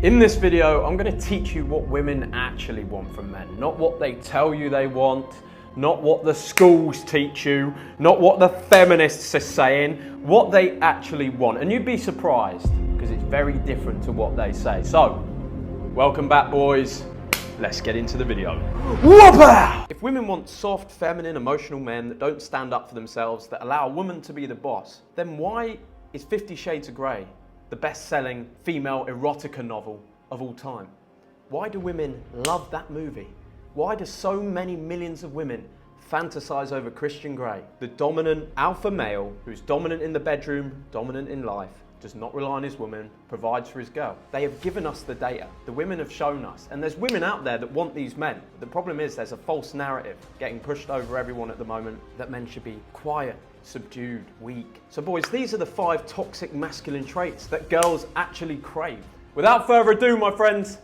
In this video, I'm going to teach you what women actually want from men, not what they tell you they want, not what the schools teach you, not what the feminists are saying, what they actually want. And you'd be surprised because it's very different to what they say. So, welcome back, boys. Let's get into the video. Whoppa! If women want soft, feminine, emotional men that don't stand up for themselves, that allow a woman to be the boss, then why is 50 Shades of Grey the best-selling female erotica novel of all time? Why do women love that movie? Why do so many millions of women fantasize over Christian Grey, the dominant alpha male who's dominant in the bedroom, dominant in life, does not rely on his woman, provides for his girl? They have given us the data. The women have shown us. And there's women out there that want these men. The problem is there's a false narrative getting pushed over everyone at the moment that men should be quiet, subdued, weak. So boys, these are the 5 toxic masculine traits that girls actually crave. Without further ado, my friends,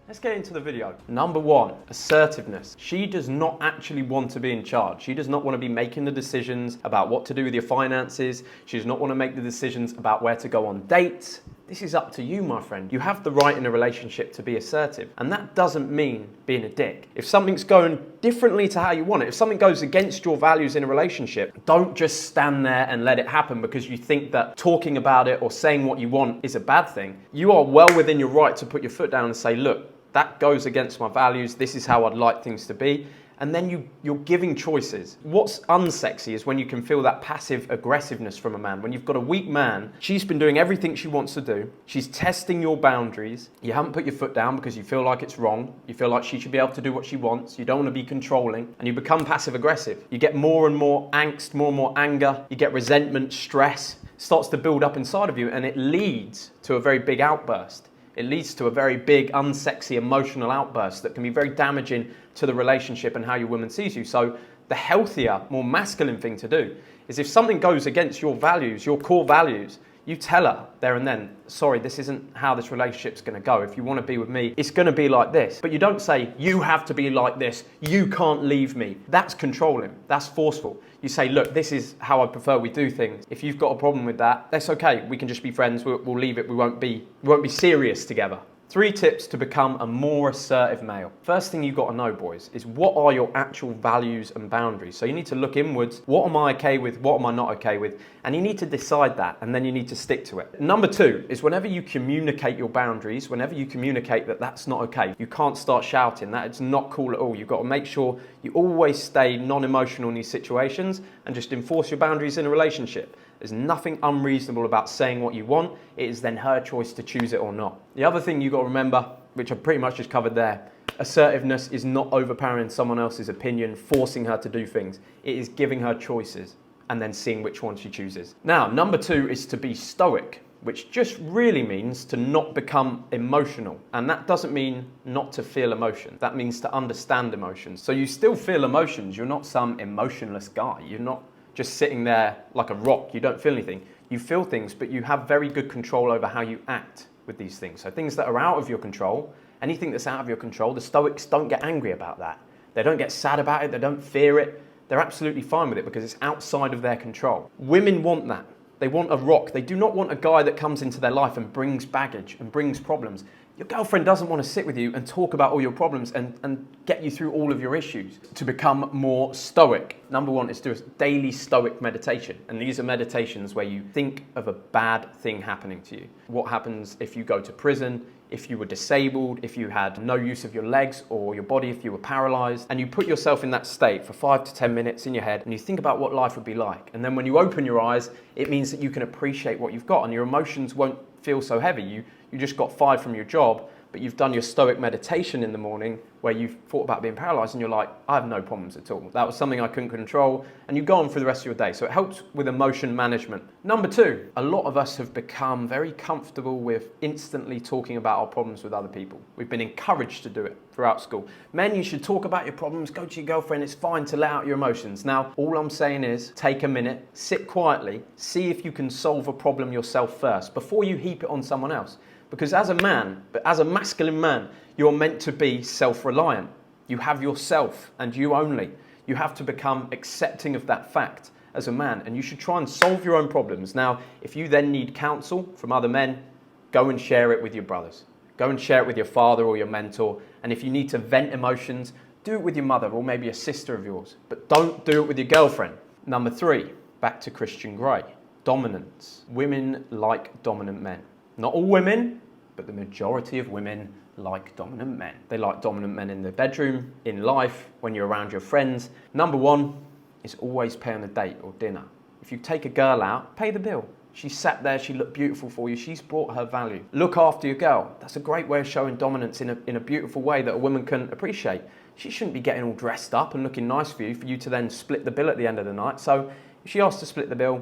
let's get into the video. Number 1, assertiveness. She does not actually want to be in charge. She does not want to be making the decisions about what to do with your finances. She does not want to make the decisions about where to go on dates. This is up to you, my friend. You have the right in a relationship to be assertive. And that doesn't mean being a dick. If something's going differently to how you want it, if something goes against your values in a relationship, don't just stand there and let it happen because you think that talking about it or saying what you want is a bad thing. You are well within your right to put your foot down and say, look, that goes against my values. This is how I'd like things to be. And then you're giving choices. What's unsexy is when you can feel that passive aggressiveness from a man. When you've got a weak man, she's been doing everything she wants to do. She's testing your boundaries. You haven't put your foot down because you feel like it's wrong. You feel like she should be able to do what she wants. You don't want to be controlling. And you become passive aggressive. You get more and more angst, more and more anger. You get resentment, stress. It starts to build up inside of you and it leads to a very big outburst. It leads to a very big, unsexy, emotional outburst that can be very damaging to the relationship and how your woman sees you. So the healthier, more masculine thing to do is if something goes against your values, your core values, you tell her there and then, sorry, this isn't how this relationship's going to go. If you want to be with me, it's going to be like this. But you don't say, you have to be like this. You can't leave me. That's controlling. That's forceful. You say, look, this is how I prefer we do things. If you've got a problem with that, that's okay. We can just be friends. We'll leave it. We won't be serious together. 3 tips to become a more assertive male. First thing you've got to know, boys, is what are your actual values and boundaries? So you need to look inwards. What am I okay with? What am I not okay with? And you need to decide that, and then you need to stick to it. Number 2 is whenever you communicate your boundaries, whenever you communicate that that's not okay, you can't start shouting. That it's not cool at all. You've got to make sure you always stay non-emotional in these situations and just enforce your boundaries in a relationship. There's nothing unreasonable about saying what you want. It is then her choice to choose it or not. The other thing you've got to remember, which I pretty much just covered there, assertiveness is not overpowering someone else's opinion, forcing her to do things. It is giving her choices and then seeing which one she chooses. Now, number 2 is to be stoic, which just really means to not become emotional. And that doesn't mean not to feel emotion. That means to understand emotions. So you still feel emotions. You're not some emotionless guy. You're not just sitting there like a rock. You don't feel anything. You feel things, but you have very good control over how you act with these things. So things that are out of your control, anything that's out of your control, the Stoics don't get angry about that. They don't get sad about it. They don't fear it. They're absolutely fine with it because it's outside of their control. Women want that. They want a rock. They do not want a guy that comes into their life and brings baggage and brings problems. Your girlfriend doesn't want to sit with you and talk about all your problems and get you through all of your issues. To become more stoic, number 1 is to do a daily stoic meditation. And these are meditations where you think of a bad thing happening to you. What happens if you go to prison, if you were disabled, if you had no use of your legs or your body, if you were paralyzed, and you put yourself in that state for 5 to 10 minutes in your head and you think about what life would be like. And then when you open your eyes, it means that you can appreciate what you've got and your emotions won't feel so heavy. You just got fired from your job, but you've done your stoic meditation in the morning where you've thought about being paralyzed and you're like, I have no problems at all. That was something I couldn't control, and you go on for the rest of your day. So it helps with emotion management. Number 2, a lot of us have become very comfortable with instantly talking about our problems with other people. We've been encouraged to do it throughout school. Men, you should talk about your problems, go to your girlfriend, it's fine to let out your emotions. Now, all I'm saying is take a minute, sit quietly, see if you can solve a problem yourself first before you heap it on someone else. Because as a man, but as a masculine man, you're meant to be self-reliant. You have yourself and you only. You have to become accepting of that fact as a man, and you should try and solve your own problems. Now, if you then need counsel from other men, go and share it with your brothers. Go and share it with your father or your mentor. And if you need to vent emotions, do it with your mother or maybe a sister of yours. But don't do it with your girlfriend. Number 3, back to Christian Grey. Dominance. Women like dominant men. Not all women, but the majority of women like dominant men. They like dominant men in the bedroom, in life, when you're around your friends. Number 1 is always pay on a date or dinner. If you take a girl out, pay the bill. She sat there, she looked beautiful for you, she's brought her value. Look after your girl. That's a great way of showing dominance in a beautiful way that a woman can appreciate. She shouldn't be getting all dressed up and looking nice for you to then split the bill at the end of the night. So if she asks to split the bill,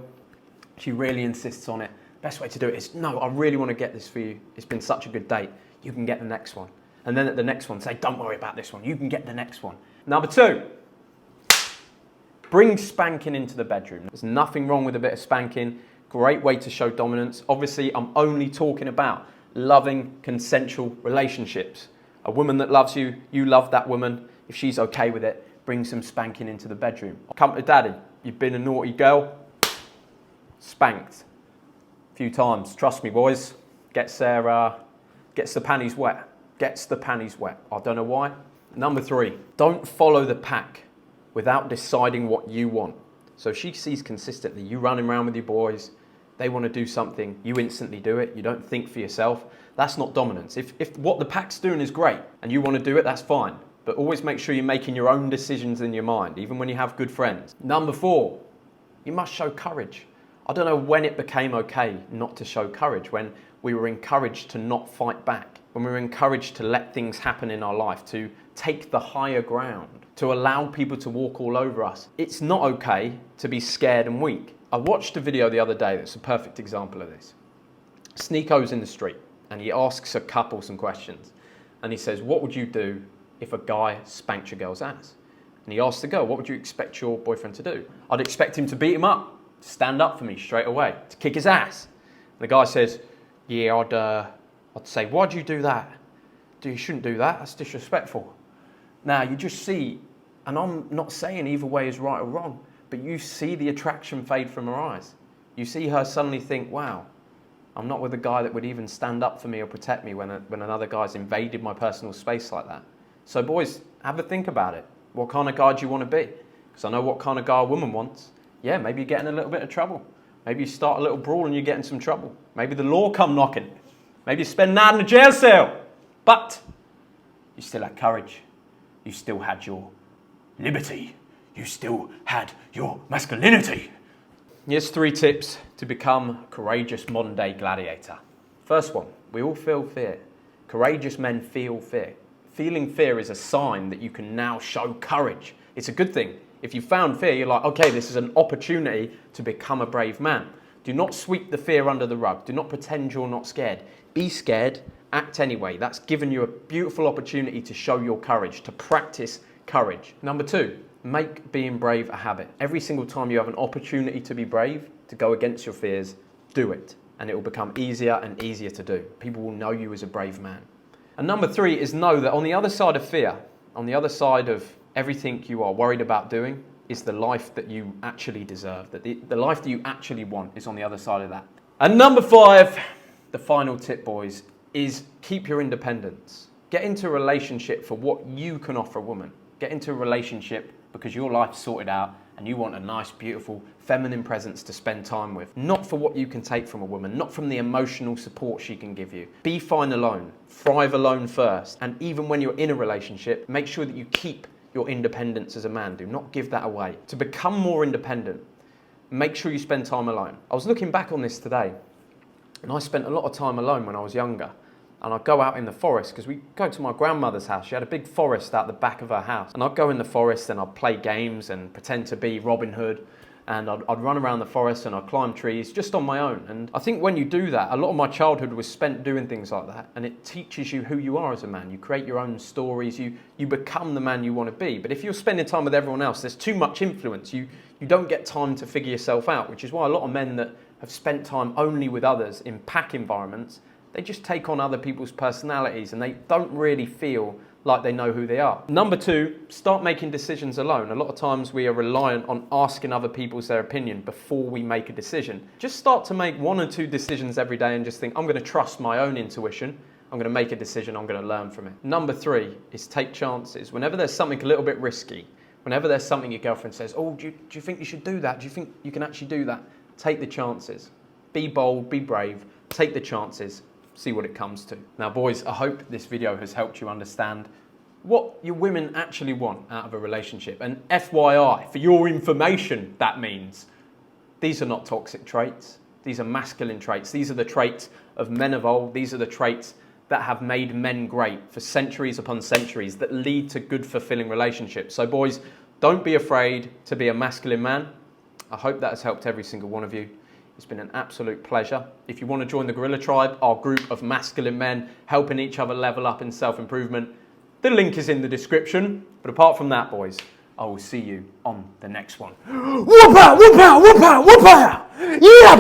she really insists on it. Best way to do it is, no, I really want to get this for you. It's been such a good date. You can get the next one. And then at the next one, say, don't worry about this one. You can get the next one. Number 2, bring spanking into the bedroom. There's nothing wrong with a bit of spanking. Great way to show dominance. Obviously, I'm only talking about loving, consensual relationships. A woman that loves you, you love that woman. If she's okay with it, bring some spanking into the bedroom. Come to daddy. You've been a naughty girl. Spanked. A few times. Trust me, boys. Gets the panties wet. Gets the panties wet. I don't know why. Number 3, don't follow the pack without deciding what you want. So if she sees consistently you running around with your boys, they want to do something, you instantly do it. You don't think for yourself. That's not dominance. If what the pack's doing is great and you want to do it, that's fine. But always make sure you're making your own decisions in your mind, even when you have good friends. Number 4, you must show courage. I don't know when it became okay not to show courage, when we were encouraged to not fight back, when we were encouraged to let things happen in our life, to take the higher ground, to allow people to walk all over us. It's not okay to be scared and weak. I watched a video the other day that's a perfect example of this. Sneeko's in the street and he asks a couple some questions. And he says, what would you do if a guy spanked your girl's ass? And he asks the girl, what would you expect your boyfriend to do? I'd expect him to beat him up, to stand up for me straight away, to kick his ass. And the guy says, yeah, I'd say, why'd you do that? You shouldn't do that, that's disrespectful. Now, you just see, and I'm not saying either way is right or wrong, but you see the attraction fade from her eyes. You see her suddenly think, wow, I'm not with a guy that would even stand up for me or protect me when another guy's invaded my personal space like that. So boys, have a think about it. What kind of guy do you want to be? Because I know what kind of guy a woman wants. Yeah, maybe you're getting a little bit of trouble. Maybe you start a little brawl and you get in some trouble. Maybe the law come knocking. Maybe you spend night in a jail cell. But you still had courage. You still had your liberty. You still had your masculinity. Here's 3 tips to become a courageous modern day gladiator. First one, we all feel fear. Courageous men feel fear. Feeling fear is a sign that you can now show courage. It's a good thing. If you found fear, you're like, okay, this is an opportunity to become a brave man. Do not sweep the fear under the rug. Do not pretend you're not scared. Be scared, act anyway. That's given you a beautiful opportunity to show your courage, to practice courage. Number 2, make being brave a habit. Every single time you have an opportunity to be brave, to go against your fears, do it. And it will become easier and easier to do. People will know you as a brave man. And number 3 is know that on the other side of fear, on the other side of everything you are worried about doing, is the life that you actually deserve. That the life that you actually want is on the other side of that. And number 5, the final tip, boys, is keep your independence. Get into a relationship for what you can offer a woman. Get into a relationship because your life's sorted out and you want a nice, beautiful, feminine presence to spend time with. Not for what you can take from a woman, not from the emotional support she can give you. Be fine alone, thrive alone first. And even when you're in a relationship, make sure that you keep your independence as a man. Do not give that away. To become more independent, make sure you spend time alone. I was looking back on this today, and I spent a lot of time alone when I was younger. And I'd go out in the forest, because we go to my grandmother's house. She had a big forest out the back of her house. And I'd go in the forest and I'd play games and pretend to be Robin Hood. And I'd run around the forest and I'd climb trees just on my own. And I think when you do that, a lot of my childhood was spent doing things like that. And it teaches you who you are as a man. You create your own stories. You become the man you want to be. But if you're spending time with everyone else, there's too much influence. You don't get time to figure yourself out, which is why a lot of men that have spent time only with others in pack environments, they just take on other people's personalities and they don't really feel like they know who they are. Number 2, start making decisions alone. A lot of times we are reliant on asking other people their opinion before we make a decision. Just start to make 1 or 2 decisions every day and just think, I'm going to trust my own intuition. I'm going to make a decision, I'm going to learn from it. Number 3 is take chances. Whenever there's something a little bit risky, whenever there's something your girlfriend says, oh, do you think you should do that? Do you think you can actually do that? Take the chances. Be bold, be brave, take the chances, see what it comes to. Now boys, I hope this video has helped you understand what your women actually want out of a relationship. And FYI, for your information, that means these are not toxic traits. These are masculine traits. These are the traits of men of old. These are the traits that have made men great for centuries upon centuries, that lead to good, fulfilling relationships. So boys, don't be afraid to be a masculine man. I hope that has helped every single one of you. It's been an absolute pleasure. If you want to join the Gorilla Tribe, our group of masculine men helping each other level up in self-improvement, the link is in the description. But apart from that, boys, I will see you on the next one. Whoop-a, whoop-a, whoop-a, whoop-a! Yeah,